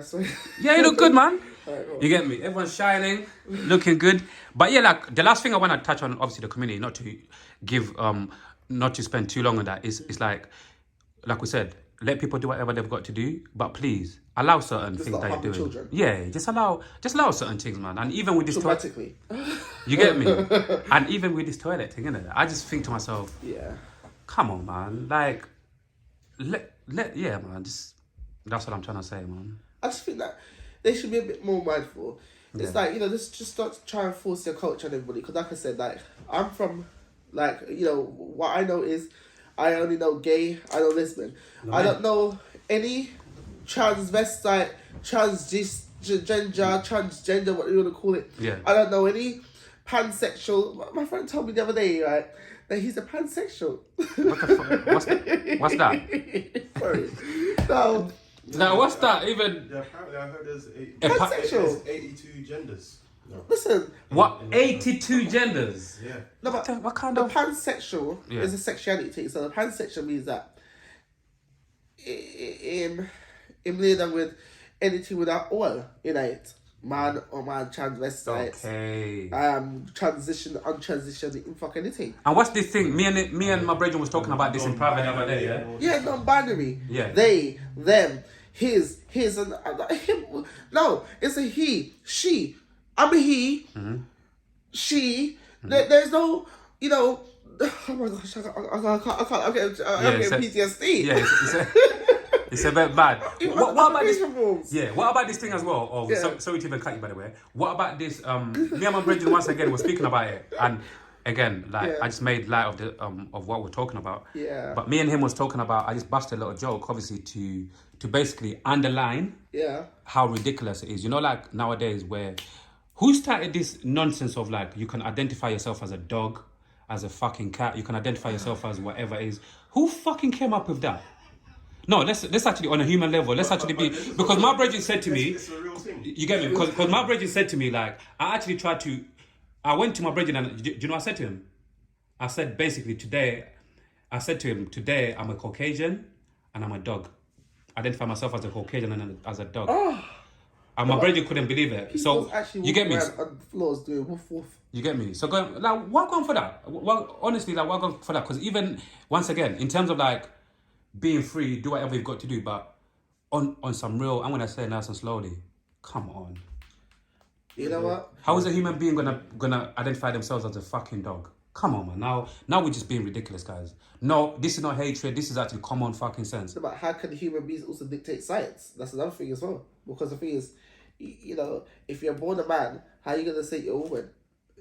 sorry. Yeah, you look good, man. Alright, You get me? Everyone's shining, looking good. But yeah, like the last thing I want to touch on, obviously the community, not to give, not to spend too long on that. Is like we said, let people do whatever they've got to do, but please allow certain Just things not that you're harm the doing. children. Yeah, just allow certain things, man. And even with this Dramatically. you get me? And even with this toilet thing, innit? I just think to myself, Yeah. come on, man. Like, yeah, man. Just that's what I'm trying to say, man. I just think that they should be a bit more mindful. It's like, just not try and force your culture on everybody. Because like I said, like, I'm from, like, what I know is I only know gay, I know lesbian. No, I don't know any transvestite, transgender, what you want to call it. Yeah. I don't know any pansexual. My friend told me the other day, right, that he's a pansexual. What the fuck? What's that? Sorry. No. Now, what's that even? Yeah, apparently I heard there's pansexual. 82 genders. No. Listen. What? 82 genders? Yeah. No, but what kind the of... pansexual is a sexuality thing. So the pansexual means that in later with anything without oil in it. Man or man, transvestite. Okay. Untransitioned, in fuck anything. And what's this thing? Me and my brother was talking about this in private the other day, yeah? Yeah, non-binary. Yeah. They, them, his, and him. No, it's a he, she. I'm a he, she. There's no, oh my gosh, I can't. I'm getting PTSD. Yeah, it's a bit bad. What about this? Forms? Yeah. What about this thing as well? Oh, sorry to even cut you, by the way. What about this? Me and my brother once again were speaking about it, and again, I just made light of the of what we're talking about. Yeah. But me and him was talking about. I just busted a little joke, obviously, to basically underline. Yeah. How ridiculous it is. Like nowadays, where who started this nonsense of like you can identify yourself as a dog, as a fucking cat, you can identify yourself as whatever it is. Who fucking came up with that? No, let's actually, on a human level, let's actually be... Because my brother said to me... It's a real thing. You get me? Because my brother said to me, like, I actually tried to... I went to my brother and... Do you know what I said to him? I said, basically, today... I said to him, today, I'm a Caucasian and I'm a dog. I identify myself as a Caucasian and as a dog. Oh. And my brother couldn't believe it. So, you get me? On floors doing woof woof. You get me? So, why going for that? Well, honestly, why going for that? Because even, once again, in terms of, like, being free, do whatever you've got to do, but on some real, I'm gonna say nice and slowly. Come on. You know what? How is a human being gonna identify themselves as a fucking dog? Come on, man. Now we're just being ridiculous, guys. No, this is not hatred. This is actually common fucking sense. But how can human beings also dictate science? That's another thing as well. Because the thing is, if you're born a man, how are you gonna say you're a woman?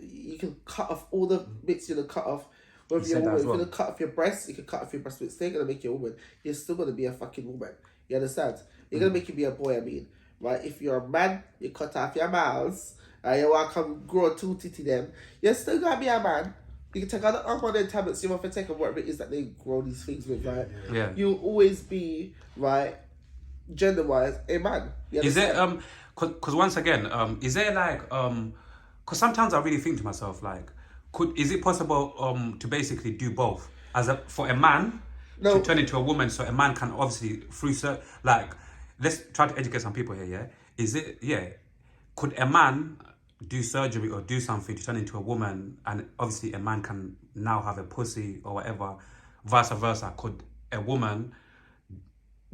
You can cut off all the bits you're gonna cut off. Whether you're a woman, if you're gonna cut off your breasts, you can cut off your breasts, but it's still gonna make you a woman. You're still gonna be a fucking woman. You understand? You're gonna make you be a boy, I mean. Right? If you're a man, you cut off your mouths, and you want to come grow two titty them, you're still gonna be a man. You can take all the hormone tablets you want to take or whatever it is that they grow these things with, right? Yeah. You'll always be, right, gender wise, a man. Is it because once again, is there like because sometimes I really think to myself like, is it possible to basically do both for a man to turn into a woman, so a man can obviously let's try to educate some people here, yeah? Could a man do surgery or do something to turn into a woman, and obviously a man can now have a pussy or whatever, vice versa? Could a woman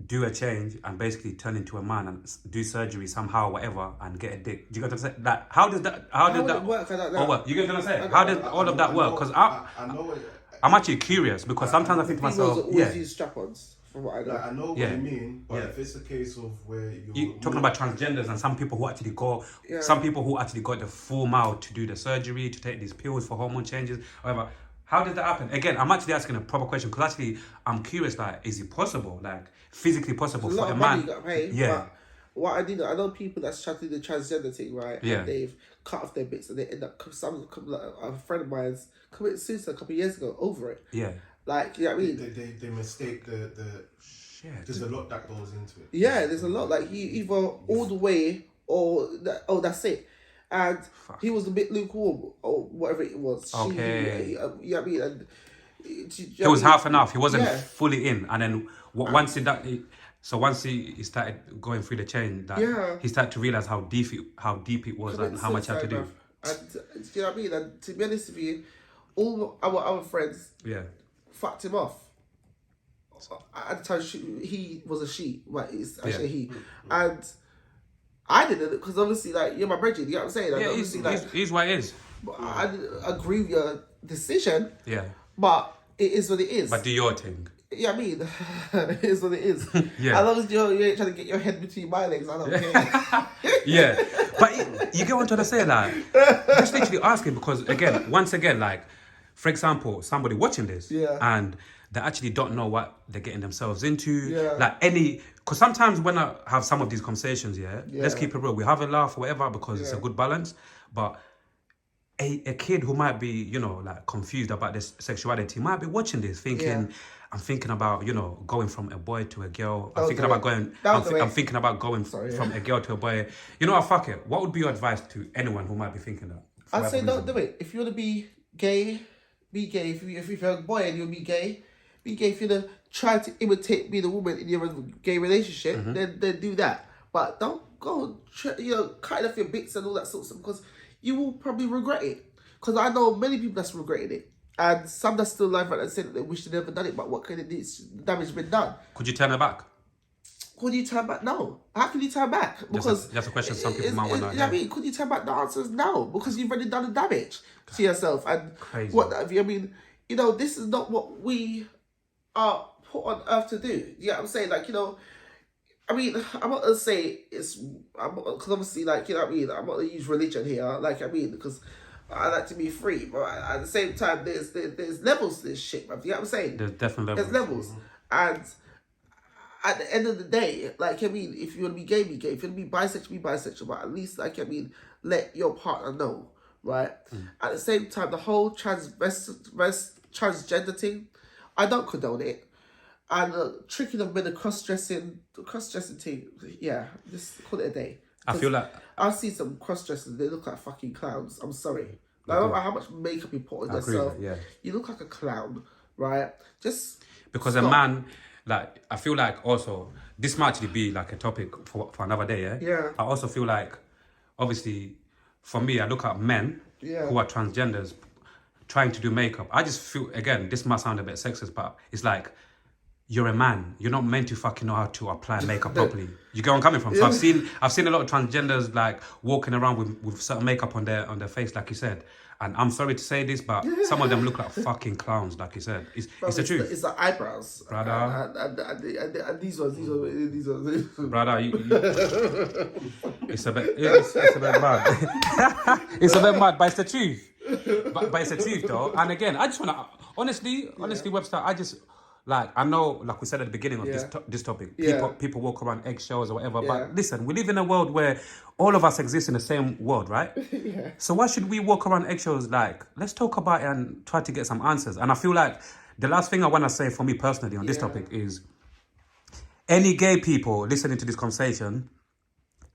do a change and basically turn into a man and do surgery somehow, whatever, and get a dick? Do you get what I'm saying? Like, how did that work? I don't know. Or what? You get what I'm saying? How did all of that work? Because I'm actually curious, because sometimes I think to myself, always use strap-ons. From what I know. I know what you mean, but if it's a case of where you're talking about transgenders and some people who actually got the full mouth to do the surgery, to take these pills for hormone changes, whatever. How did that happen? Again, I'm actually asking a proper question because actually I'm curious. Like, is it possible, like physically possible for a man? You gotta pay, but what I did, I know people that's trying to do the transgender thing, right? Yeah. And they've cut off their bits and they end up. A friend of mine's committed suicide a couple of years ago over it. Yeah. Like, you know what I mean? They mistake the shit. There's a lot that goes into it. Yeah, there's a lot. Like, you either all the way or that's it. And he was a bit lukewarm or whatever it was. Okay. You know what I mean? And it was half and half. He wasn't fully in, and then once So once he started going through the chain, that he started to realize how deep it was and how much he had to do. And do you know what I mean? And to be honest with you, all our other friends fucked him off. At the time, he was a she, right? It's actually he. And I didn't, because obviously, like, you're my brother, you know what I'm saying? Yeah, he's what it is. I didn't agree with your decision. Yeah. But it is what it is. But do your thing. Yeah, I mean, it is what it is. Yeah. As long as you ain't trying to get your head between my legs, I don't care. Yeah. But you get what I'm trying to say, like, just literally asking, because, once again, like, for example, somebody watching this and they actually don't know what they're getting themselves into. Like, because sometimes when I have some of these conversations, let's keep it real. We have a laugh or whatever because it's a good balance. But a kid who might be, you know, like, confused about this sexuality might be watching this thinking, I'm thinking about, you know, going from a boy to a girl. I'm thinking about going from a girl to a boy. You know what, fuck it. What would be your advice to anyone who might be thinking that? I'd say don't do it. If you want to be gay, be gay. If you're a boy and you'll be gay, be gay. If you're going to try to imitate being a woman in your gay relationship, then do that. But don't go, cutting off your bits and all that sort of stuff, because you will probably regret it. Because I know many people that's regretted it. And some that's still alive and said that they wish they'd never done it, but what kind of damage been done? Could you turn it back? Could you turn back? No. How can you turn back? Because that's a question some people might want to know. Yeah, I mean, could you turn back? The answer is no, because you've already done the damage to yourself. And crazy. What have you? I mean, you know, this is not what we are put on earth to do. You know what I'm saying? Like, you know, I mean, I'm not going to say because obviously, like, you know what I mean? I'm not going to use religion here, like, I mean, because I like to be free, but at the same time, there's levels to this shit, bruv. You know what I'm saying? There's definitely levels. There's levels. And at the end of the day, like, I mean, if you want to be gay, be gay. If you want to be bisexual, be bisexual. But at least, like, I mean, let your partner know, right? At the same time, the whole transgender thing, I don't condone it. And tricking of men, the cross-dressing thing, just call it a day. I feel like I've seen some cross-dressers, they look like fucking clowns. I'm sorry. Like, I don't know how much makeup you put on yourself. You look like a clown, right? Just because stop. A man, like, I feel like also, this might actually be like a topic for another day, Yeah. I also feel like, obviously, for me, I look at men who are transgenders trying to do makeup. I just feel, again, this might sound a bit sexist, but it's like, you're a man. You're not meant to fucking know how to apply makeup properly. You get where I'm coming from. So I've seen a lot of transgenders like walking around with certain makeup on their face, like you said. And I'm sorry to say this, but some of them look like fucking clowns, like you said. It's the truth. It's the eyebrows, brother. And these ones. Brother, it's a bit mad. It's a bit mad, but it's the truth. But it's the truth, though. And again, I just want to honestly, Webster, I just. Like, I know, like we said at the beginning of this topic, people walk around eggshells or whatever. But listen, we live in a world where all of us exist in the same world, right? So why should we walk around eggshells? Like, let's talk about it and try to get some answers. And I feel like the last thing I want to say for me personally on this topic is any gay people listening to this conversation,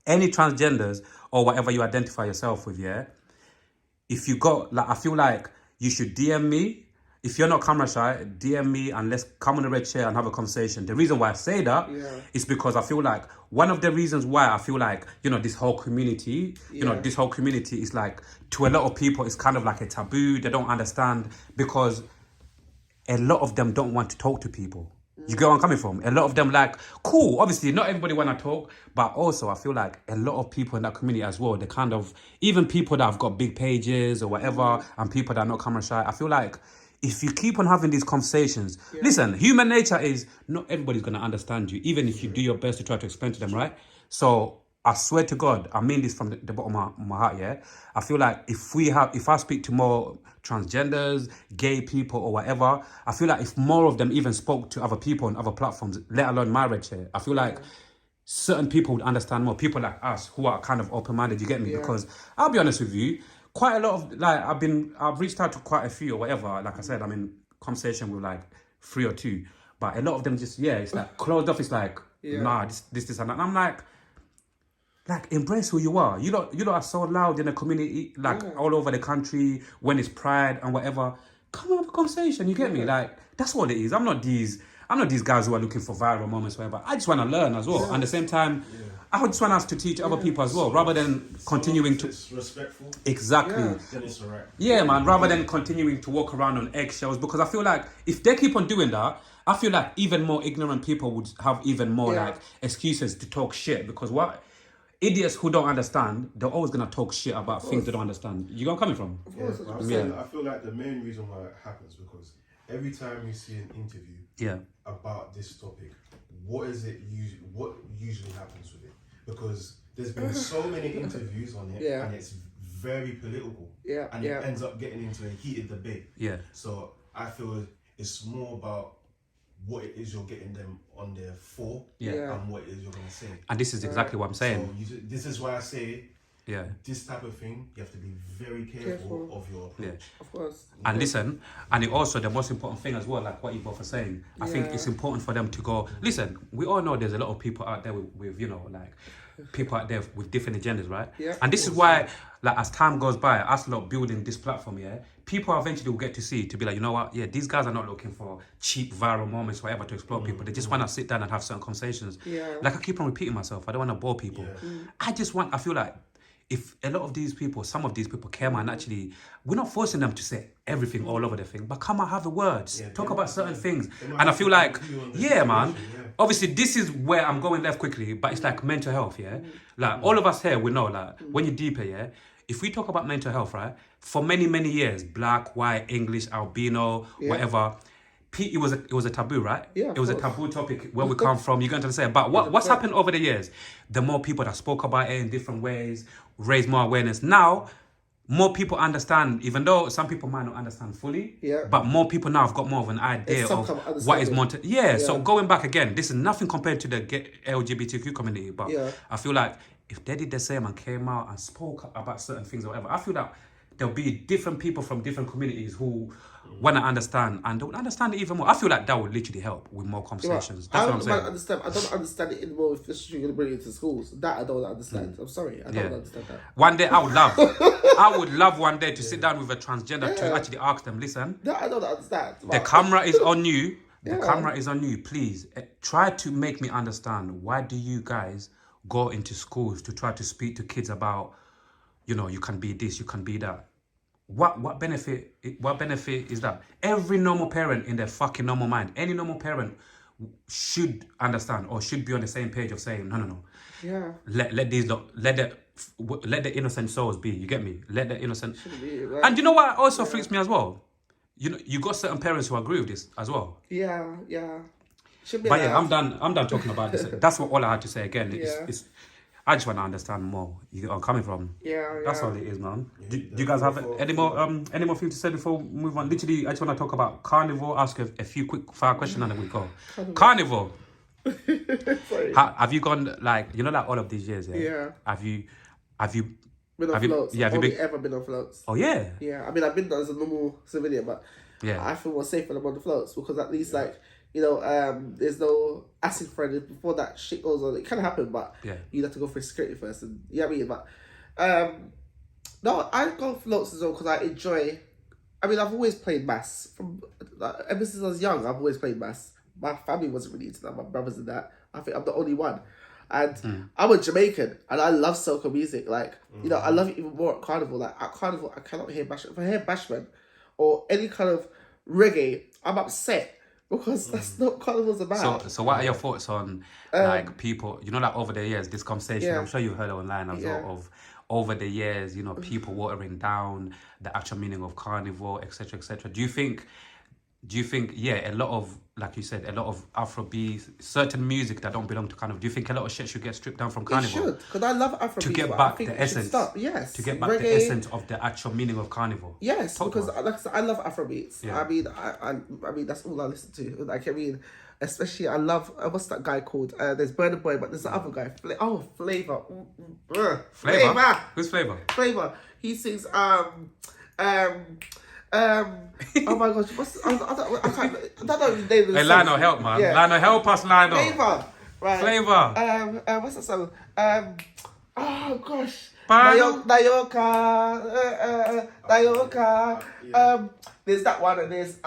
any transgenders or whatever you identify yourself with, if you got, like, I feel like you should DM me. If you're not camera shy, DM me and let's come on a red chair and have a conversation. The reason why I say that is because I feel like one of the reasons why I feel like, you know, this whole community, this whole community is like, to a lot of people, it's kind of like a taboo. They don't understand because a lot of them don't want to talk to people. You get where I'm coming from? A lot of them like, cool, obviously not everybody want to talk, but also I feel like a lot of people in that community as well, they kind of, even people that have got big pages or whatever, and people that are not camera shy, I feel like if you keep on having these conversations, listen, human nature is not everybody's going to understand you, even if you do your best to try to explain to them, right? So I swear to God, I mean this from the bottom of my heart, I feel like if I speak to more transgenders, gay people or whatever, I feel like if more of them even spoke to other people on other platforms, let alone my red chair, I feel like certain people would understand more, people like us who are kind of open-minded, you get me? Because I'll be honest with you, quite a lot of, like, I've reached out to quite a few or whatever. Like I said, I'm in conversation with like 3 or 2, but a lot of them just, it's like closed off. It's like, nah, this, and that. And I'm like, embrace who you are. You lot are so loud in the community, like all over the country when it's Pride and whatever. Come and have a conversation, you get me? Like, that's what it is. I'm not these I'm not these guys who are looking for viral moments, whatever. I just want to learn as well. And at the same time, I just want us to teach other people as well, rather than continuing to. It's respectful. Exactly. Then it's alright. Yeah, man. Rather than continuing to walk around on eggshells, because I feel like if they keep on doing that, I feel like even more ignorant people would have even more like excuses to talk shit. Because what idiots who don't understand, they're always gonna talk shit about things they don't understand. You know where I'm coming from? I feel like the main reason why it happens because every time you see an interview about this topic, what usually happens with it? Because there's been so many interviews on it, and it's very political, and it ends up getting into a heated debate. So I feel it's more about what it is you're getting them on there for, and what it is you're going to say. And this is exactly what I'm saying. So this is why I say, this type of thing, you have to be very careful of your approach. Of course. And listen, and it also, the most important thing as well, like what you both are saying, I think it's important for them to go, listen, we all know there's a lot of people out there with you know, like, people out there with different agendas, right? And this is why, like, as time goes by, us lot building this platform, people eventually will get to see, to be like, you know what, these guys are not looking for cheap viral moments, whatever, to explore people. They just want to sit down and have certain conversations. Like, I keep on repeating myself, I don't want to bore people. I feel like, if a lot of these people, some of these people came and actually, we're not forcing them to say everything all over the thing, but come and have the words, talk about certain things. And I feel like, man, obviously this is where I'm going left quickly, but it's like mental health, like all of us here, we know, like when you're deeper, if we talk about mental health, right, for many, many years, black, white, English, albino, whatever, it was a taboo, right? It was a taboo topic where we come from. You're going to say, but what's happened over the years? The more people that spoke about it in different ways, raised more awareness. Now, more people understand, even though some people might not understand fully, but more people now have got more of an idea of what is more. So going back again, this is nothing compared to the LGBTQ community, but I feel like if they did the same and came out and spoke about certain things or whatever, I feel that there'll be different people from different communities who want to understand and don't understand it even more. I feel like that would literally help with more conversations. That's what I'm saying. I don't understand it anymore if this is you're going to bring it to schools. That I don't understand. I'm sorry. I don't understand that. One day I would love one day to sit down with a transgender to actually ask them, listen. No, I don't understand. The camera is on you. The camera is on you. Please try to make me understand, why do you guys go into schools to try to speak to kids about, you know, you can be this, you can be that. What benefit is that? Every normal parent in their fucking normal mind, any normal parent should understand or should be on the same page of saying, no. Let the innocent souls be. You get me? Let the innocent. Right? And you know what also freaks me as well? You know, you got certain parents who agree with this as well. Yeah. Should be. But I'm done talking about this. That's all I had to say again. It's I just want to understand more. You are coming from. That's all it is, man. Do you guys have any more thing to say before we move on? Literally, I just want to talk about carnival. Ask a few quick fire questions and then we go. Carnival. Have you gone like like all of these years? Have you been on floats? Have you ever been on floats? Oh yeah. Yeah, I mean I've been as a normal civilian, but I feel more safe when I'm on the floats because at least there's no acid threat before that shit goes on. It can happen, but you have to go through security first, and you know what I mean. But no, I go floats as well because I enjoy. I mean, I've always played mass from ever since I was young. I've always played mass. My family wasn't really into that. My brothers and that. I think I'm the only one, and I'm a Jamaican, and I love soca music. Like I love it even more at carnival. Like at carnival, I cannot hear bashment. If I hear bashment or any kind of reggae, I'm upset. Because that's not what carnival's about. So what are your thoughts on like people, like over the years, this conversation, I'm sure you heard it online as well, of over the years, people watering down the actual meaning of carnival, etc., etc. Do you think, a lot of, like you said, a lot of Afrobeat, certain music that don't belong to carnival, do you think a lot of shit should get stripped down from carnival? It should, because I love Afrobeat. To get back the essence. To get back the essence of the actual meaning of carnival. Yes, because like I said, I love Afrobeats. I mean, that's all I listen to. Like, I mean, especially I love, what's that guy called? There's Burna Boy, but there's the other guy. Flavor. Flavor? Who's Flavor? Flavor. He sings, oh my gosh, I don't know his name. Hey, Lino, help, man. Lino, help us, Lino. Flavor. Right. Flavor. What's that song? Oh gosh. Nayoka. There's that one and there's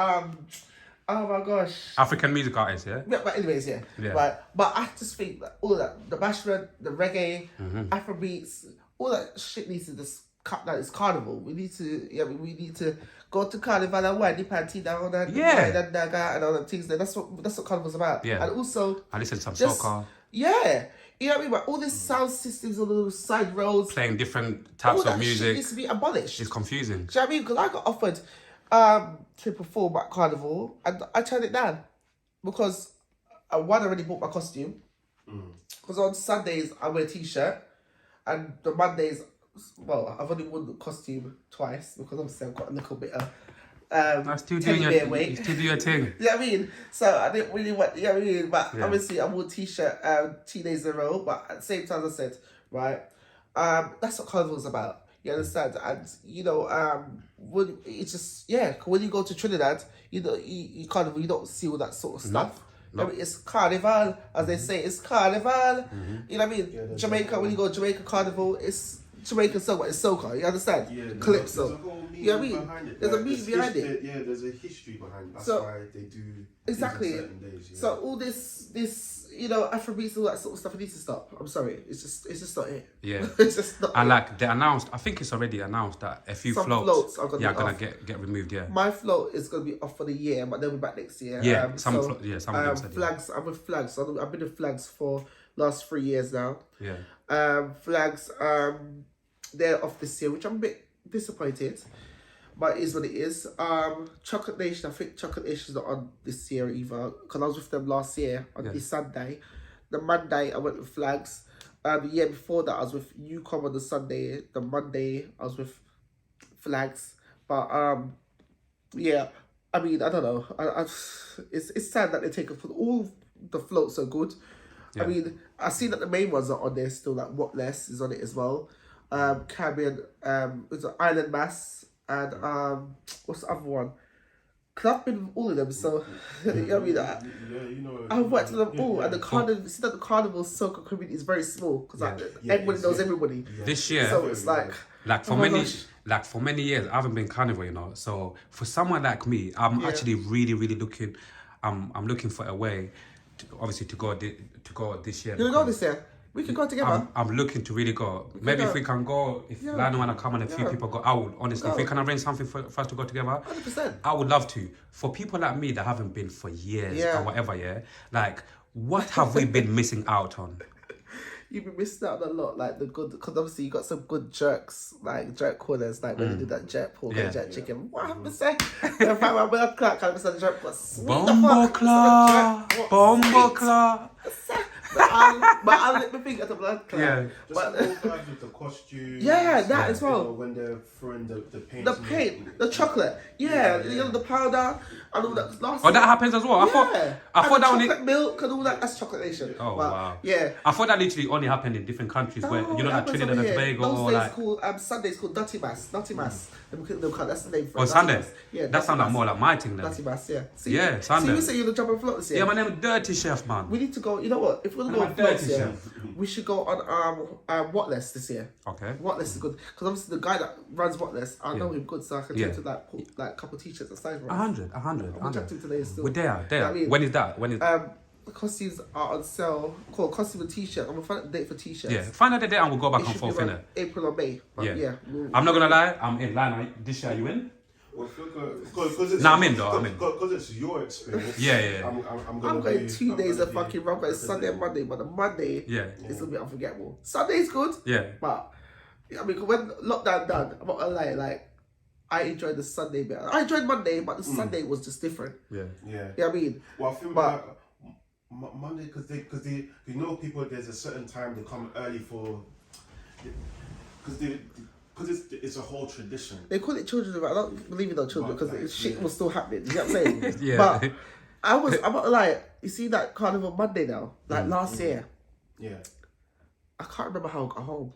Oh my gosh. African music artists, yeah? Yeah, but anyways, yeah. Right. But I just think that all of that, the bashment, the reggae, Afrobeats, all that shit needs to just cut down. It's carnival. We need to go to carnival and wear the panty down and and all them things there. That's what carnival's about. Yeah. And also I listen to some soca. Yeah. You know what I mean? But all these sound systems on the side roads. Playing different types of music. Shit needs to be abolished. It's confusing. Do you know what I mean? Because I got offered to perform at Carnival and I turned it down because one, I already bought my costume. Because on Sundays I wear a t-shirt and the Mondays, well, I've only worn the costume twice because obviously I've got a little bit of I'm still doing your thing. You still do your thing. You know what I mean? So I didn't really want, you know what I mean? But obviously I wore a t-shirt 2 days in a row, but at the same time as I said, right, that's what Carnival's about. You understand? And, you know, when it's just, when you go to Trinidad, you know, you Carnival, you don't see all that sort of stuff. No. I mean, it's Carnival, as they say, it's Carnival. You know what I mean? Yeah, Jamaica, when you go to Jamaica Carnival, it's Jamaican song, but it's soca, you understand? Yeah, Calypso. There's a whole meaning you know what I mean? behind it. There's a meaning behind it. Yeah, there's a history behind it. That's So, why they do exactly. things on certain days. Yeah. So all this, you know, Afrobeats, all that sort of stuff, it needs to stop. I'm sorry, it's just not it. Yeah. It's just not And it. like they announced, I think it's already announced that a few Some floats are gonna be get removed. Yeah. My float is gonna be off for the year, but they'll be back next year. Yeah. Some of them said Flags. I'm with Flags. So I've been with Flags for last 3 years now. Yeah. Flags. They're off this year, which I'm a bit disappointed, but it is what it is. Chocolate Nation. I think Chocolate Nation's not on this year either because I was with them last year on this Sunday. The Monday I went with Flags. The year before that I was with Newcom on the Sunday. The Monday I was with Flags. But yeah, I mean I don't know. It's sad that they take it for all the floats are good. Yeah. I mean I see that the main ones are on there still. Like What Less is on it as well. Caribbean, it's Island Mass and what's the other one? Cause I've been with all of them, so you know what I mean. I've worked with them all, and the carnival. See that the carnival soca community is very small because everybody knows everybody. This year, so it's like for many years, I haven't been carnival, you know. So for someone like me, I'm actually really looking. I'm looking for a way, obviously to go this year. You're gonna go this year. We can go together. I'm looking to really go. Maybe if we can go, if Lana wanna come and a few people go, I would honestly, if we can arrange something for us to go together, 100%. I would love to. For people like me that haven't been for years or whatever, like what have we been missing out on? You've been missing out on a lot, like the good, because obviously you got some good jerks, like jerk corners, like when you did that jerk pork and jerk chicken. What happened to say? If I remember that clock, I was on the jerk pork. Bombo claw. But I'll let me think of the blood clot. Yeah. Just with the costumes. Yeah, that as well. You know, when they're throwing the paint. The paint, the chocolate. Yeah, you know, the powder and all that. That happens as well. I thought that only chocolate milk and all that. That's Chocolate Nation. Oh wow. Yeah. I thought that literally only happened in different countries where you know, like Trinidad and Tobago or like. Sunday's called Nutty Mass. Nutty Mass. That's the name for it. Oh, Sunday. Yeah. That sounds like more like my thing then. Nutty Mass. Yeah. Yeah, Sunday. So you say you're the jump and float this year? Yeah, my name is Dirty Chef, man. We need to go. You know what? If we're gonna go on floats here, we should go on What Less this year. Okay. What Less is good because obviously the guy that runs What Less, I know him good, so I can take to like a couple t-shirts and size. 100. I'm chatting today still. We're there. You know what I mean? When is that? The costumes are on sale. Called costume and t-shirt. I'm gonna find a date for t-shirts. Yeah, find out the date and we'll go back and forth in it. April or May. But I'm not gonna lie. I'm in line. This year, are you in? I'm in though. I'm in. Because it's your experience. Yeah. I'm going 2 days of fucking rock. It's Sunday and Monday, but the Monday, it's gonna be unforgettable. Sunday's good. Yeah. But I mean, when lockdown done, I'm not gonna lie. Like, I enjoyed the Sunday bit. I enjoyed Monday, but the Sunday was just different. Yeah. You know what I mean? Well, I feel like Monday because they you know people. There's a certain time they come early for because it's a whole tradition. They call it children, but I don't believe in those children because shit was still happening. You know what I'm saying? Yeah. But I'm not gonna lie. You see that Carnival Monday now, like last year. Yeah. I can't remember how I got home.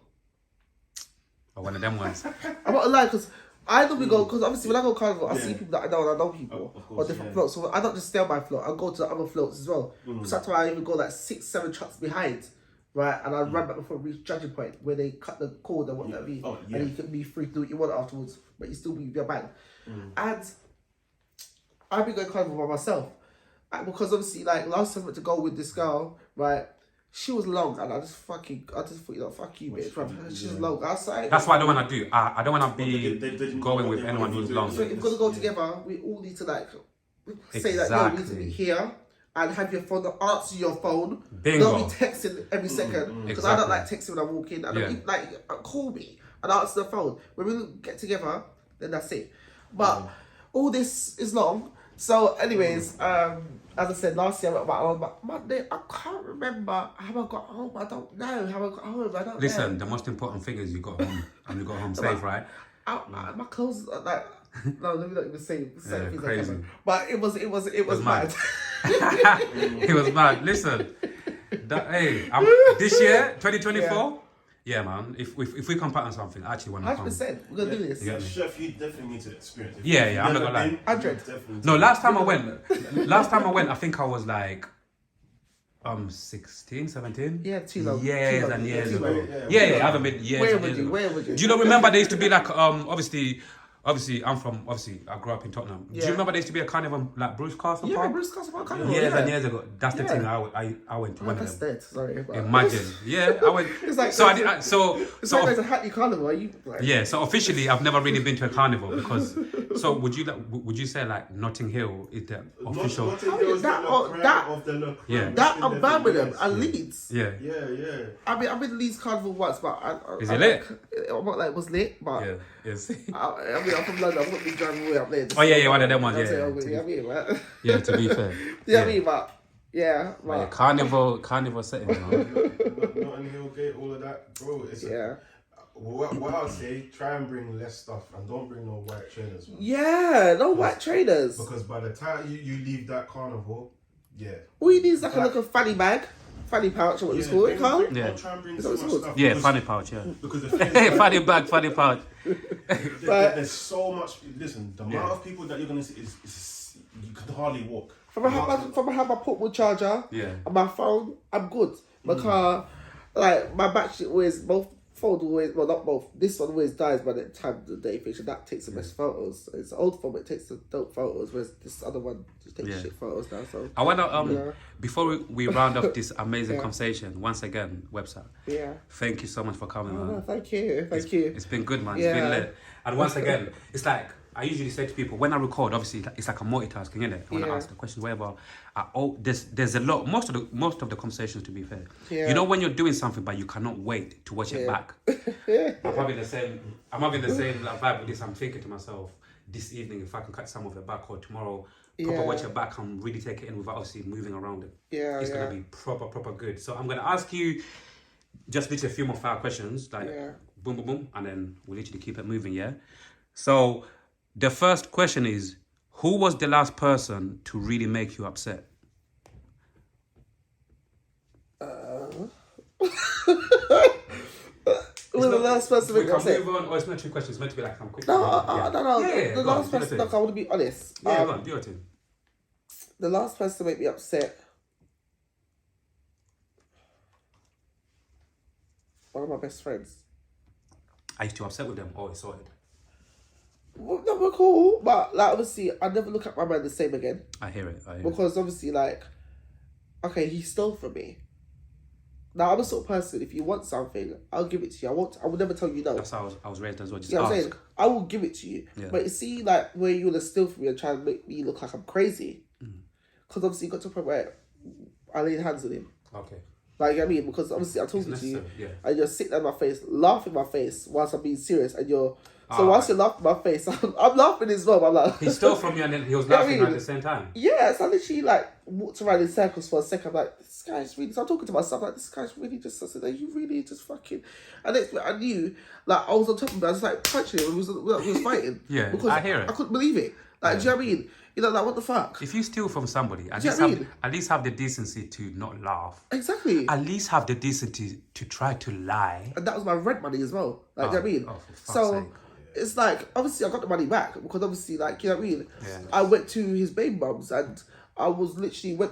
Or one of them ones. I'm not gonna lie because I normally go, because obviously when I go Carnival, I see people that I know and I know people on different floats. So I don't just stay on my float, I go to the other floats as well. So that's why I even go like 6-7 trucks behind, right? And I run back before I reach judging point where they cut the cord and whatnot. And you can be free to do what you want afterwards, but you still be with your band. And I've been going carnival by myself. Because obviously, like, last time I went to go with this girl, right, she was long, and I just thought, fuck you, bitch, bro. She's long. Outside. That's what I don't want to do. I don't want to be going with anyone who's long. So if we're going to go together, we all need to, like, say that, yo, we need to be here, and have your phone, answer your phone. Bingo. Don't be texting every second, because I don't like texting when I'm walking. I don't like, call me and answer the phone. When we get together, then that's it. But all this is long. So, anyways, as I said, last year I went about Monday. I can't remember how I got home. I don't know how I got home. I don't Listen, know. the most important thing is you got home, and you got home safe, right? My clothes are like... No, let me not even say things crazy. like that. But it was mad. It was mad. Listen, this year, 2024. Yeah, man. If we can pattern something, I actually want to come. 100%. We're gonna do this. Yeah, Chef, you definitely need to experience it. Yeah. I'm not gonna lie. 100. No, last time I went, I think I was like 16, 17. Yeah, too long. Years too long. and years Too ago. long. Yeah, I haven't been years. Where and would years you? ago. Where would you? Do you not remember there used to be like obviously I grew up in Tottenham. Do you remember there used to be a carnival like Bruce Castle Park? Yeah, Bruce Castle Park. Years and years ago. That's the thing. I went to one of them. Dead. Sorry. But... Imagine. Yeah, I went. It's like so it's like there's a Hackney Carnival. Are you? Like... Yeah. So officially, I've never really been to a carnival because. So would you say like Notting Hill is the official? Notting Hill is that and Birmingham and Leeds. Yeah. I've been Leeds Carnival once, but is it lit? I'm not like it was lit, but yeah. Yes. I mean, I'm from London. I'm not be driving way up there. Oh yeah, one of them ones. Yeah, you know what I mean, right? Yeah, to be fair. You know what I mean, but yeah, but carnival setting, man. Notting Hill Gate, all of that, bro. It's what I'll say, try and bring less stuff and don't bring no white trainers. Man. Yeah, no white trainers. Because by the time you leave that carnival, all you need is like a little fanny bag. Fanny pouch, or what you call it, Carl? Yeah. Try and bring so much stuff. Yeah, fanny pouch, yeah. Because the thing is, fanny bag, fanny pouch. There's so much. Listen, the amount of people that you're gonna see is you can hardly walk. From I have my portable charger, and my phone, I'm good. My car, like my battery both phones always, well not both. This one always dies by the time of the day finish, and that takes the best photos. It's an old phone, but it takes the dope photos, whereas this other one just takes shit photos now. So I wanna before we round off this amazing conversation, once again, Webster. Yeah. Thank you so much for coming, man. No, thank you. It's been good, man. It's been lit. And once again, it's like I usually say to people when I record, obviously it's like a multitasking, isn't it? When I ask the questions, whatever. There's a lot. Most of the conversations, to be fair. Yeah. You know when you're doing something, but you cannot wait to watch it back. I'm having the same like, vibe with this. I'm thinking to myself, this evening, if I can catch some of it back, or tomorrow, proper watch it back and really take it in without obviously moving around it. Yeah, it's gonna be proper good. So I'm gonna ask you just literally a few more fire questions, like boom, boom, boom, and then we'll literally keep it moving. Yeah. So the first question is, who was the last person to really make you upset? Who was the last person to make me upset? Move on, or it's not 2 questions. It's meant to be like some quick. No. The last on, person. Look, I want to be honest. Yeah, go on, do your thing. The last person to make me upset. One of my best friends. Are you too upset with them, or it's sorted? Well, no, we're cool, but like obviously, I never look at my man the same again. I hear it. Because obviously, like, okay, he stole from me. Now I'm a sort of person. If you want something, I'll give it to you. I will never tell you no. That's how I was raised as well. Just you know what I'm ask. saying? I will give it to you. Yeah. But you see, like, where you want to steal from me and try and make me look like I'm crazy. Because obviously, you got to a point where I laid hands on him. Okay. Like, you know what I mean? Because obviously, I'm talking to you, and you're sitting in my face, laughing in my face whilst I'm being serious, and you're. So whilst you're laughing in my face, I'm laughing as well. I'm like, he stole from you and then he was laughing at the same time. Yeah, so I literally like walked around in circles for a second. I'm like, this guy's really. So I'm talking to myself like, this guy's really just. I said, are you really just fucking? And next minute I knew, like, I was on top of him. I was like punching him. We was fighting. Yeah, because I hear it. I couldn't believe it. Like, do you know what I mean? You know, like, what the fuck? If you steal from somebody, at least have the decency to not laugh. Exactly. At least have the decency to try to lie. And that was my rent money as well. Like, do you know what I mean? For fuck's sake. It's like, obviously I got the money back because obviously, like, you know what I mean? Yeah. I went to his baby mum's and I was literally went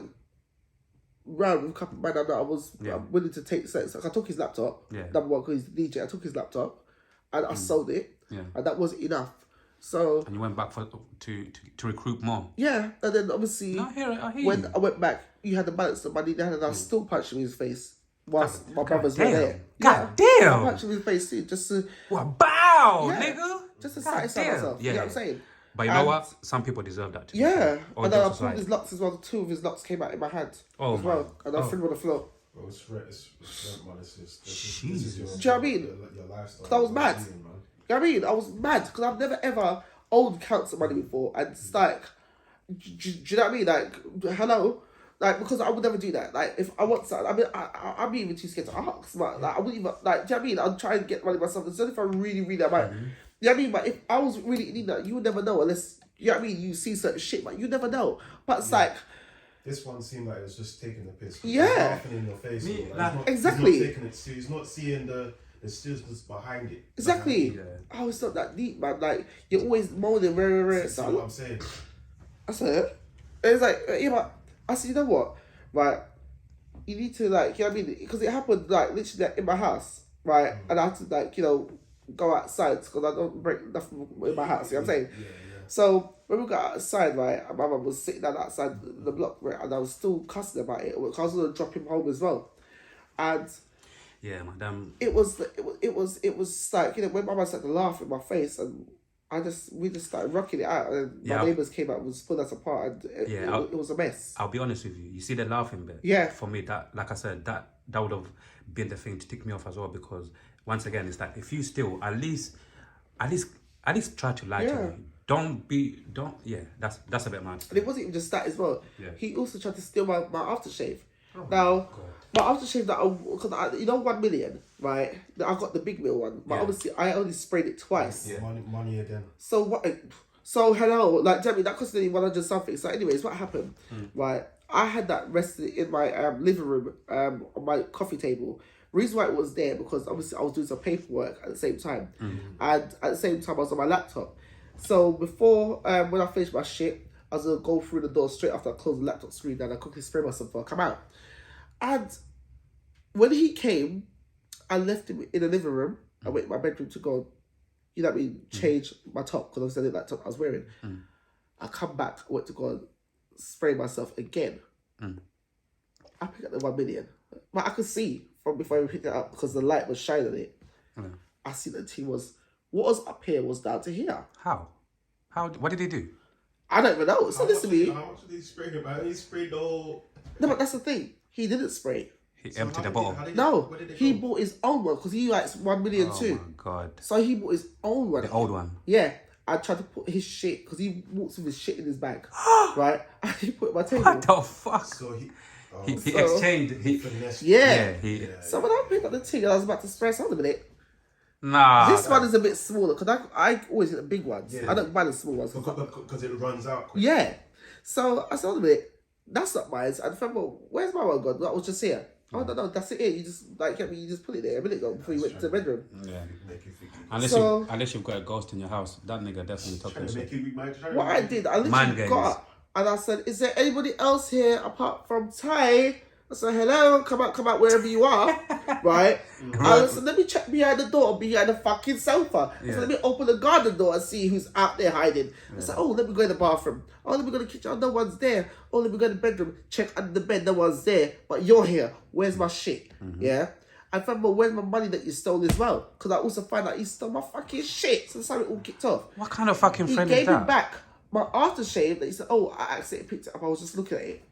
round with a couple of men that I was willing to take sets. Like, I took his laptop, number one, because he's the DJ. I took his laptop and I sold it, and that wasn't enough. So And you went back to recruit more. yeah, and then obviously No, I hear when you. I went back, you had the balance of money there, and I was still punching him in his face whilst my brothers were damn. there. God yeah, damn. I punched him in his face too, just to Bow, yeah, nigga. just to God satisfy damn. myself. You know what I'm saying? But you know what? Some people deserve that. Yeah, Or and then I just pulled his locks as well. 2 of his locks came out in my hand as well, and I threw him on the floor. Bro, it's man. This is Jesus. your, Do you know what I mean? Your lifestyle. Because I was mad. Man. You know what I mean? I was mad because I've never ever owed counts of money before, and it's like, do you know what I mean? Like, hello. Like, because I would never do that. Like, if I want something, I mean, I'm even too scared to ask. Like, I wouldn't even, like, do you know what I mean? I'll try and get money myself. It's only if I really, I might. You know what I mean? But if I was really in that, you would never know unless, you know what I mean? You see certain shit, but you never know. But it's like... This one seemed like it was just taking the piss. Yeah. He's laughing in your face. Exactly. He's not taking it serious. He's not seeing the seriousness behind it. Exactly. Oh, it's not that deep, man. Like, you're always moaning, rare. That's what I'm saying. I said, it's like, yeah, but I said, you know what? Right, you need to, like, you know what I mean? Because it happened, like, literally like, in my house, right? And I had to, like, you know, go outside because I don't break nothing in my house, you know what I'm saying? Yeah. So, when we got outside, right, and my mum was sitting down outside the block, right, and I was still cussing about it. I was going to drop him home as well. And... yeah, madam. It was like, you know, when my mum started to laugh in my face, and we just started rocking it out, and my neighbours came out and was pulling us apart, and it was a mess. I'll be honest with you. You see the laughing bit? Yeah. For me, that, like I said, that would have been the thing to tick me off as well, because once again, it's like, if you still, at least try to lie to me. That's a bit mad. And it wasn't even just that as well. Yeah. He also tried to steal my aftershave. Oh now, my aftershave because you know 1 million, right? I got the big meal one, but obviously I only sprayed it twice. Yeah. Money again. So what? So hello, like Jamie, that costed me 100 something. So anyways, what happened? Right, I had that rested in my living room on my coffee table. Reason why it was there because obviously I was doing some paperwork at the same time, and at the same time I was on my laptop. So before when I finished my shit, I was gonna go through the door straight after I closed the laptop screen, and I quickly spray myself before I come out. And when he came, I left him in the living room. I went to my bedroom to go, you know what I mean, change my top because obviously I didn't like the top I was wearing. I come back, I went to go and spray myself again. I picked up the 1 million, but I could see from before I picked it up because the light was shining on it. I see the team was what was up here was down to here. How? What did he do? I don't even know. So listen to me. How much did he spray him? He sprayed the whole... No, but that's the thing. He didn't spray. He emptied the bottle. No, he bought his own one because he likes 1 million too. Oh my god. So he bought his own one. The old one. Yeah. I tried to put his shit because he walks with his shit in his bag, right? And he put it on my table. What the fuck? So he exchanged. Yeah. Yeah. So when I picked up the thing and I was about to spray something with it, nah. this one is a bit smaller because I always get the big ones. Yeah. I don't buy the small ones. Because it runs out quick. Yeah. So I said, wait a minute, that's not mine. And I thought, well, where's my one gone? That was just here. Oh, no, that's it here. You just, you just put it there a minute ago before you went to the bedroom. Yeah. Make you think. Unless you've got a ghost in your house, that nigga definitely talking shit. What I did, I literally got up and I said, is there anybody else here apart from Ty? I said, hello, come out wherever you are, right? I said, let me check behind the door, behind the fucking sofa. I said, let me open the garden door and see who's out there hiding. I said, oh, let me go in the bathroom. Oh, let me go to the kitchen. Oh, no one's there. Oh, let me go to the bedroom. Check under the bed, no one's there. But you're here. Where's my shit? Yeah? I found out where's my money that you stole as well. Because I also found out he stole my fucking shit. So that's how it all kicked off. What kind of fucking friend is that? He gave me back my aftershave that he said, oh, I accidentally picked it up. I was just looking at it.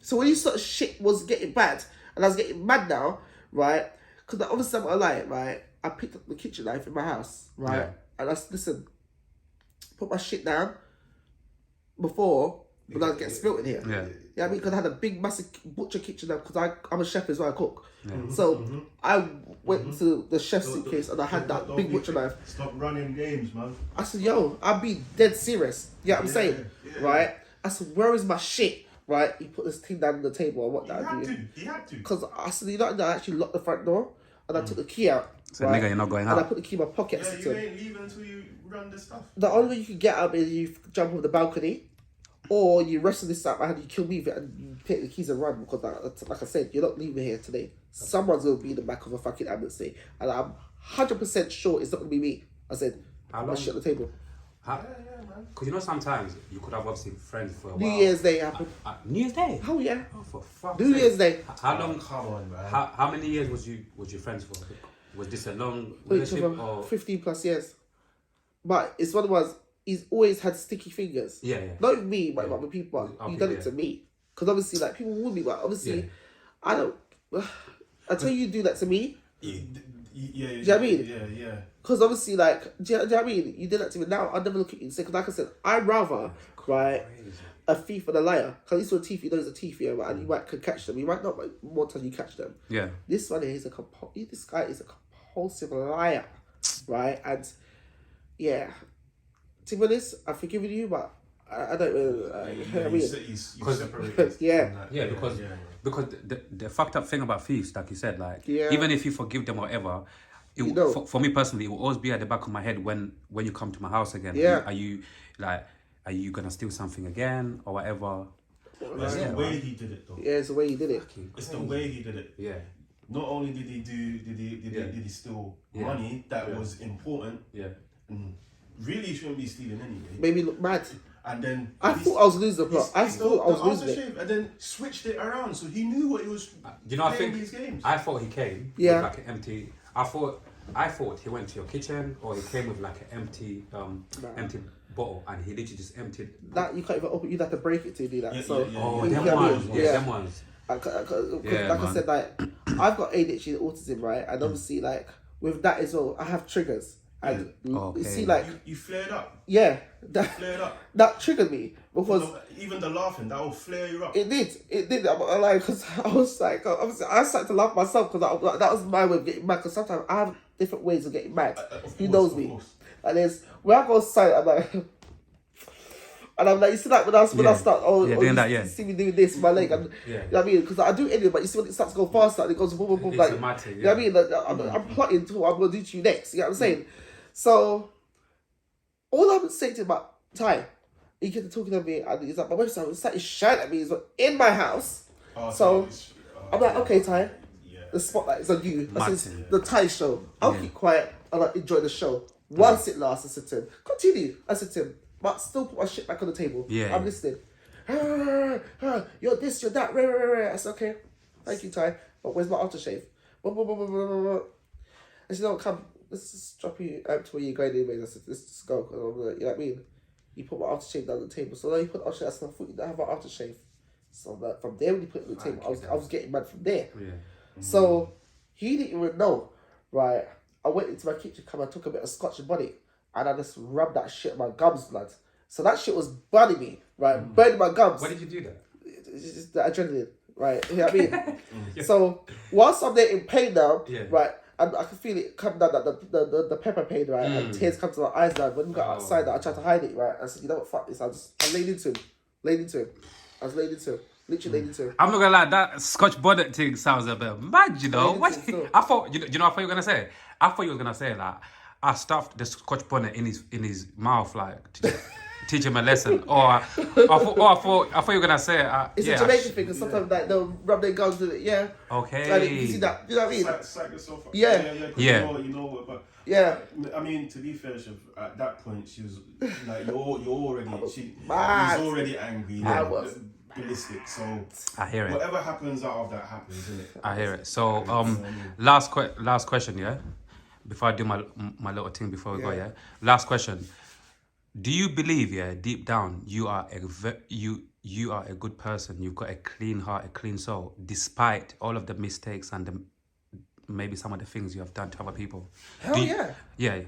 So when you saw shit was getting bad, and I was getting mad now, right? Because obviously I'm not lying, right? I picked up the kitchen knife in my house, right? Yeah. And I said, listen, put my shit down before when I get spilt in here. Yeah. Yeah, I mean, because I had a big, massive butcher kitchen now, because I'm a chef as well, I cook. So I went to the chef's suitcase and I had that big butcher knife. Stop running games, man. I said, yo, I'll be dead serious. You know what I'm saying? Yeah. Right? I said, where is my shit? Right? He put this thing down on the table and what that I do. He had to. Because I said, you know, I actually locked the front door and I took the key out. So nigga, you're not going and out. I put the key in my pocket. Yeah, you ain't leaving until you run the stuff. The only way you can get out is you jump over the balcony, or you wrestle this out and you kill me with it and you take the keys and run. Because like I said, you're not leaving here today. Someone's gonna be in the back of a fucking ambulance, and I'm 100% sure it's not gonna be me. I said, How My long? shit on the table. Yeah, man. Because you know sometimes you could have obviously friends for a New while. Year's Day happened. New Year's Day? Oh yeah. Oh, for fuck's New sake. Year's Day. How long? Come on, man. How many years was you friends for? Was this a long Wait, relationship or? 15 plus years. But it's one of us. He's always had sticky fingers. Yeah. Not with me, but with people. Okay, You done it to me. Because obviously, like, people would me, but obviously, I don't. Until you do that to me. Yeah. Do you know what I mean? Yeah. Because obviously, like, do you know what I mean? You did that to me. Now, I'll never look at you and say, because like I said, I'd rather, right, a thief and a liar. Because at least with a thief, you know he's a thief, yeah, and you might could catch them. You might not, but more times you catch them. Yeah. This one here is this guy is a compulsive liar, right? And, yeah, to be honest, I've forgiven you, but I don't really, you know what I mean? You separated. Yeah. Because the fucked up thing about thieves, like you said, like Yeah. even if you forgive them or whatever, for me personally, it will always be at the back of my head when you come to my house again. Yeah. Are you gonna steal something again or whatever? It's the way he did it, though. Yeah, it's the way he did it. It's the way he did it. Yeah. Not only did he steal money that was important. Yeah. And really, he shouldn't be stealing anyway. Made me look mad. And then I thought I was losing the plot. I thought I was losing it. And then switched it around, so he knew what he was. Playing these games. I thought he came with like an empty. I thought he went to your kitchen or he came with like an empty bottle and he literally just emptied. That you can't even open. You'd have to break it to do that. Them ones. Like I said, like I've got ADHD and autism, right? And obviously, like with that as well, I have triggers. And you see, like you flared up. Yeah, Flared up. That triggered me because even the laughing that will flare you up. It did. I'm not gonna lie, because I was like, obviously, I started to laugh myself because that was my way of getting mad. Because sometimes I have different ways of getting mad. Who knows me? And there's when I go silent, I'm like. And I'm like, you see that when I start, doing that, you see me doing this, my leg, and you know what I mean? Because I do anyway, but you see when it starts to go faster, and it goes boom, boom, boom, like, you know what I mean? Like, I'm plotting to what I'm going to do to you next, you know what I'm saying? So, all I'm saying to him about Ty, he kept talking to me, and he's like, my website was starting shouting at me, he's in my house. So, I'm like, okay, Ty, the spotlight is on you. This is the Ty show. I'll keep quiet and I'll enjoy the show. Once it lasts, I said to him, continue. I said to him, but still put my shit back on the table. Yeah. I'm listening. You're this, you're that. I said, okay. Thank you, Ty. But where's my aftershave? I said, no, come. Let's just drop you to where you're going anyways. I said, let's just go. And I'm like, you know what I mean? You put my aftershave down the table. So now you put the aftershave, I said, I thought you don't have an aftershave. So that from there, when you put it on the table, I was getting mad from there. Yeah. So he didn't even know, right? I went into my kitchen, I took a bit of Scotch and bonnet, and I just rubbed that shit in my gums, blood. So that shit was burning me, right? Burning my gums. Why did you do that? It's just the adrenaline, right? You know what I mean? So whilst I'm there in pain now, right, and I can feel it come down, the pepper pain, right? And tears come to my eyes now. When we got outside, I tried to hide it, right? I said, you know what, fuck this. I laid into him. I was laid into him. Literally laid into him. I'm not gonna lie, that Scotch bonnet thing sounds a bit mad, you know. What? I thought, you know, I thought you were gonna say. I thought you were gonna say like, I stuffed the Scotch bonnet in his mouth, like to teach him a lesson. Or I thought you were gonna say. It's a Jamaican thing, because sometimes like they'll rub their gums with it. Yeah. Okay. Like, you see that? You know what I mean? Psych yourself up. Yeah. You know what, but. Yeah. I mean, to be fair, at that point, she was like, you're already. She mad. was already angry. I was ballistic. So I hear it. Whatever happens out of that happens, isn't it? I hear it. So last question, yeah. Before I do my little thing before we go, yeah. Last question. Do you believe, deep down, you are a good person? You've got a clean heart, a clean soul, despite all of the mistakes and maybe some of the things you have done to other people. Yeah. Yeah.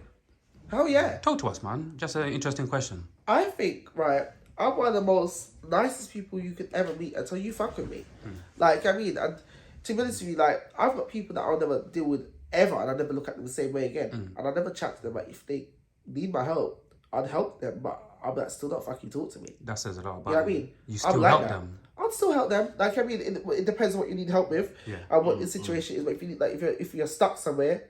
Hell yeah. Talk to us, man. Just an interesting question. I think, right, I'm one of the most nicest people you could ever meet until you fuck with me. Like, I mean, and to be honest with you, like, I've got people that I'll never deal with ever, and I never look at them the same way again. And I never chat to them. Like, if they need my help, I'd help them, but I'll like, still not fucking talk to me. That says a lot about you know what I mean? You still help them. I'll still help them. Like, I mean, it depends on what you need help with and what the situation is. But if you need, like, if you're stuck somewhere,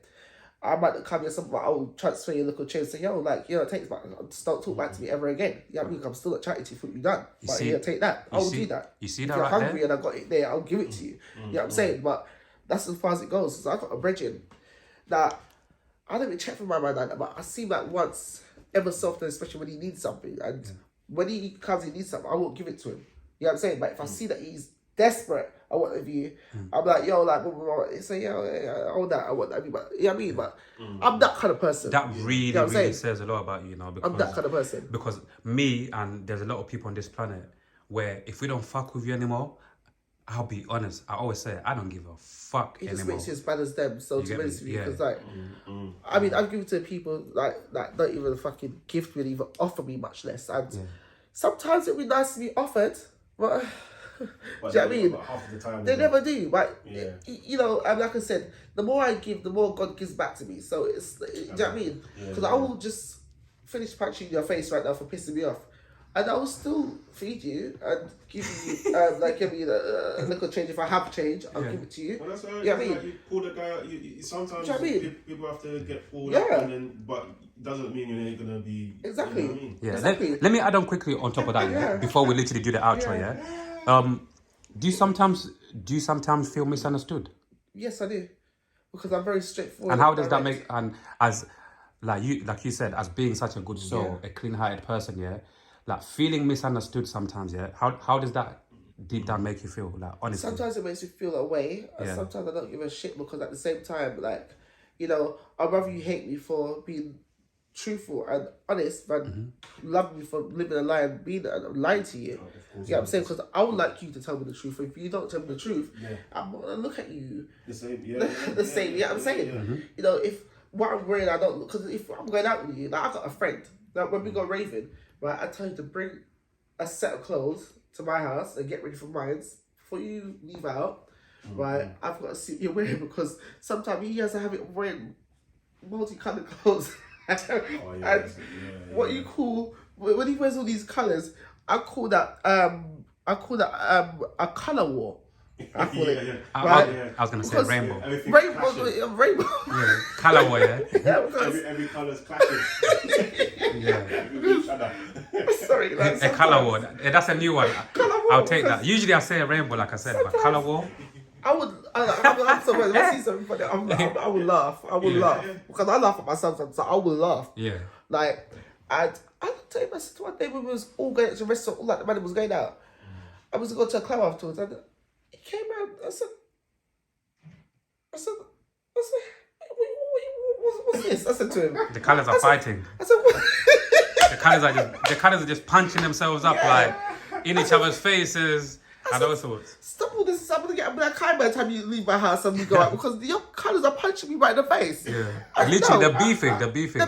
I might come here, something like, I'll transfer your local chain and say, yo, like, you know, take this back. Just don't talk back to me ever again. You know what I mean? I'm still not chatting to you for what you've done. But yeah, take that. I will do that. You see if that you're right hungry there? and I've got it there, I'll give it to you. You know what I'm saying? But that's as far as it goes. So I've got a brethren that I don't even check for my man like that, but I see him like once ever so often, especially when he needs something. And when he comes, he needs something, I won't give it to him. You know what I'm saying? But if I see that he's desperate, I want of you, I'm like, yo, like, blah, blah, blah. Say, yo, I want that, I want that. But, you know what I mean? But I'm that kind of person. That really, you know really says a lot about you, because I'm that kind of person. Because me, and there's a lot of people on this planet where if we don't fuck with you anymore, I'll be honest, I always say, I don't give a fuck It anymore. just makes you as bad as them. So to be honest with you, Yeah. because like, I mean, I've given to people like don't even fucking gift me, even offer me, much less. And sometimes it'd be nice to be offered, but do you know what I mean? Half the time they never do. But you know, and like I said, the more I give, the more God gives back to me. So it's, do you know what I mean? Because I will just finish punching your face right now for pissing me off. And I will still feed you and give you, give me a little change. If I have change, I'll give it to you. Well, that's how you know what I mean? Like you pull the guy out. Sometimes you know what I mean? people have to get pulled up, and then, but doesn't mean you're not gonna be exactly. You know what I mean? Yeah. Exactly. Let me add on quickly on top of that. Before we literally do the outro. Do you sometimes feel misunderstood? Yes, I do, because I'm very straightforward. And how does that make, and as like you said, as being such a good soul, a clean-hearted person, like feeling misunderstood sometimes, how does that deep down make you feel, like, honestly? Sometimes it makes you feel away, and sometimes I don't give a shit, because at the same time, like, you know, I'd rather you hate me for being truthful and honest than love me for living a lie and being lying to you. You know what I'm saying? Because I would like you to tell me the truth. If you don't tell me the truth, I'm not gonna look at you the same. the same. You know what I'm saying? You know, if what I'm wearing, I don't look. Because if I'm going out with you, like, I got a friend. Like, when we go raving, right, I tell you to bring a set of clothes to my house and get ready for mine before you leave out. Right, I've got to suit you're wearing, because sometimes he has to have it wearing multicolored clothes. What you call, when he wears all these colours, I call that a colour war. I call it. I was gonna say rainbow. Rainbow. Yeah, colour war. Every colour's clashing. Sorry, like, a colour war. That's a new one. I'll take that. Usually I say a rainbow, like I said, but colour war. I'm sorry, if I see something funny, I will laugh. I will laugh. Because I laugh at myself sometimes, so I will laugh. Yeah. Like, and I tell you, one day when we was all going to a restaurant, all like the money was going out, I was going to a club afterwards, and he came out, I said, what's this? I said to him, the colours are fighting. I said, what? the colours are just punching themselves up, like, in each other's faces. And all sorts. Stop all this. I'm going to get a black eye by the time you leave my house and we go out, because your colours are punching me right in the face. Yeah. Literally, they're beefing. They're beefing,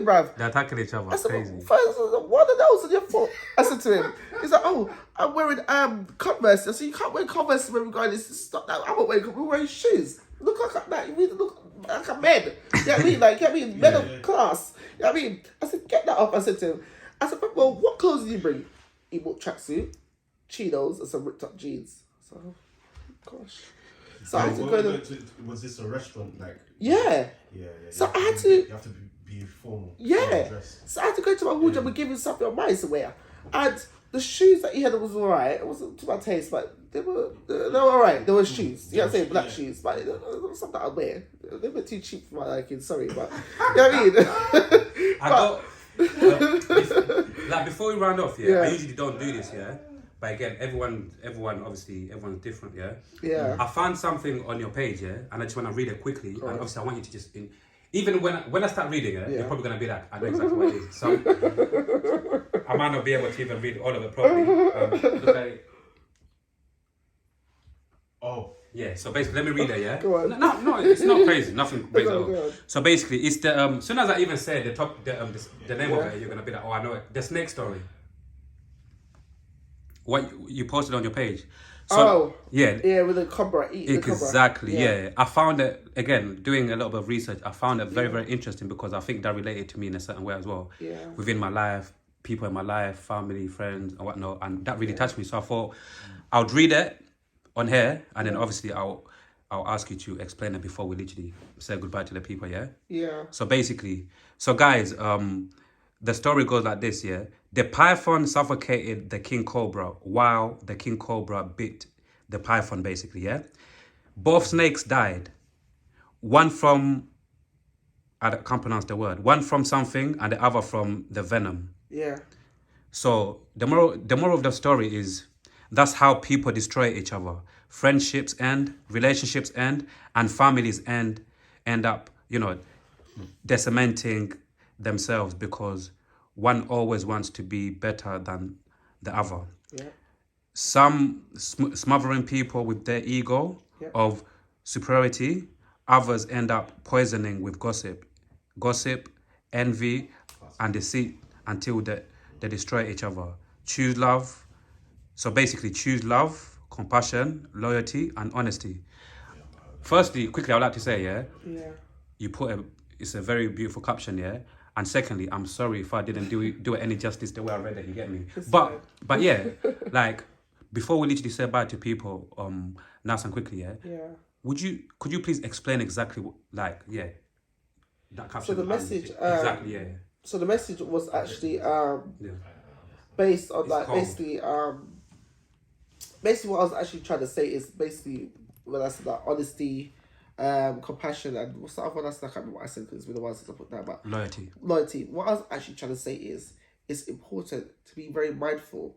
bruv. They're attacking each other. I said, crazy. What are those on your foot? I said to him, he's like, oh, I'm wearing Converse. I said, you can't wear Converse when we're going. Stop that. I'm not wearing Converse. We're wearing shoes. Look like that. You need to look like a man. You know what I mean? Like, you know what I mean? Men of class. You know what I mean? I said, get that off. I said to him, well, what clothes did you bring? He bought tracksuit, chinos, and some ripped up jeans. So, gosh. So I had to go to... Was this a restaurant? Like... Yeah. So I had to... You have to be formal. Yeah. So I had to go to my wardrobe and give him something of mine to wear. And the shoes that he had was alright. It wasn't to my taste, but they were alright. They were shoes. You know what I'm saying? Black shoes. But it was something I'd wear. They were too cheap for my liking. Sorry, but... You know what I mean? Like, before we round off, I usually don't do this, But again, everyone's different, Yeah. I found something on your page, and I just want to read it quickly. And obviously, I want you to just, even when I start reading it, you're probably going to be like, I know exactly what it is. So, I might not be able to even read all of it properly. Look at it. Oh. Yeah, so basically, let me read it, Go on. No, it's not crazy. Nothing crazy at all. So basically, it's the, as soon as I even say the name of it, you're going to be like, oh, I know it. The snake story. What you posted on your page. So, with the cobra. Exactly, yeah. I found it, again, doing a little bit of research, I found it very, very interesting, because I think that related to me in a certain way as well. Yeah. Within my life, people in my life, family, friends, and whatnot. And that really touched me. So I thought I would read it on here, and then obviously I'll ask you to explain it before we literally say goodbye to the people, Yeah. So basically, guys, the story goes like this, The python suffocated the king cobra while the king cobra bit the python, basically, Both snakes died. One from I can't pronounce the word. One from something and the other from the venom. Yeah. So the moral of the story is that's how people destroy each other. Friendships end, relationships end, and families end up, decimating themselves because one always wants to be better than the other. Yeah. Some smothering people with their ego of superiority. Others end up poisoning with gossip, envy, and deceit until they destroy each other. Choose love. So basically, choose love, compassion, loyalty, and honesty. Firstly, quickly, I'd like to say, you it's a very beautiful caption, And secondly, I'm sorry if I didn't do it any justice the way I read it. You get me? But yeah, like before we literally say bye to people, nice and quickly, could you please explain exactly that caption? So the message, exactly, So the message was actually based on basically what I was actually trying to say is basically when I said that honesty, compassion, and what's the other one? I can't remember what I said because it's been a while since I put that. But loyalty. What I was actually trying to say is it's important to be very mindful,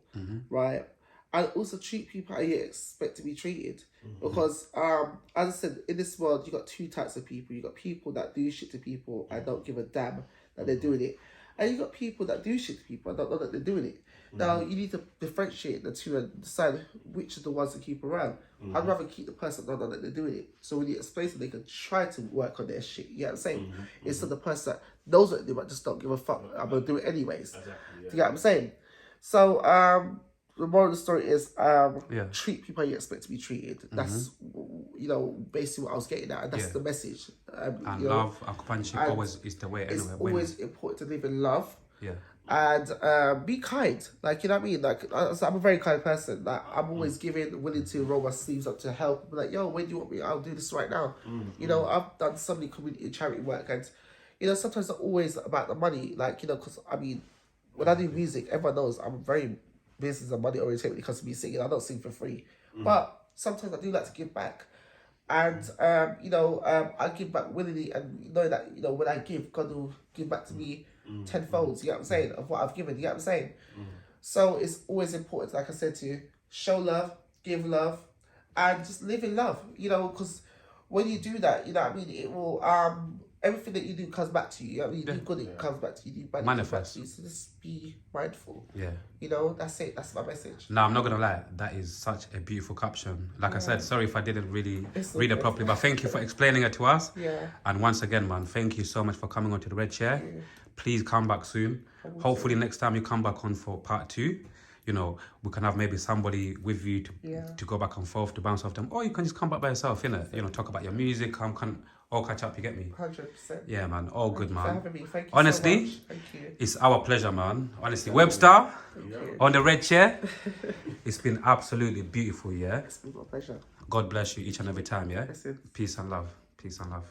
right? And also treat people how you expect to be treated. Because, as I said, in this world, you got two types of people. You got people that do shit to people and don't give a damn that they're doing it. And you got people that do shit to people and don't know that they're doing it. Now, you need to differentiate the two and decide which of the ones to keep around. I'd rather keep the person that don't know that they're doing it. So when you explain to them, they can try to work on their shit. You know what I'm saying? Instead of the person that knows what they do but just don't give a fuck. I'm going to do it anyways. Exactly, Do you get what I'm saying? So, the moral of the story is treat people how you expect to be treated. That's basically what I was getting at, and that's the message. And love and companionship always is the way. It's always important to live in love. Yeah. And be kind. Like, you know what I mean? Like, I'm a very kind person. Like, I'm always willing to roll my sleeves up to help. Be like, yo, when do you want me? I'll do this right now. I've done so many community and charity work, and sometimes it's not always about the money. Like, because when I do music, everyone knows I'm very business and money oriented when it comes to me singing. I don't sing for free, but sometimes I do like to give back, and I give back willingly, and know that when I give, God will give back to me tenfold. You get what I'm saying? Of what I've given. You get what I'm saying? So it's always important, like I said to you, show love, give love, and just live in love. Because when you do that, it will everything that you do comes back to you. You do good, it comes back to you. You do bad, manifest. It comes back to you. So just be mindful. Yeah. That's it. That's my message. No, I'm not gonna lie. That is such a beautiful caption. Like I said, sorry if I didn't really read it properly, but thank you for explaining it to us. Yeah. And once again, man, thank you so much for coming onto the Red Chair. Please come back soon. Hopefully next time you come back on for part 2, we can have maybe somebody with you to go back and forth, to bounce off them. Or you can just come back by yourself, talk about your music, all catch up, you get me? 100%. Yeah, man, all good, man. Thank you for having me. Thank you Honestly, so much. Thank you. It's our pleasure, man. Honestly, Webster on the Red Chair. It's been absolutely beautiful, yeah? It's been my pleasure. God bless you each and every time, yeah? Listen. Peace and love. Peace and love.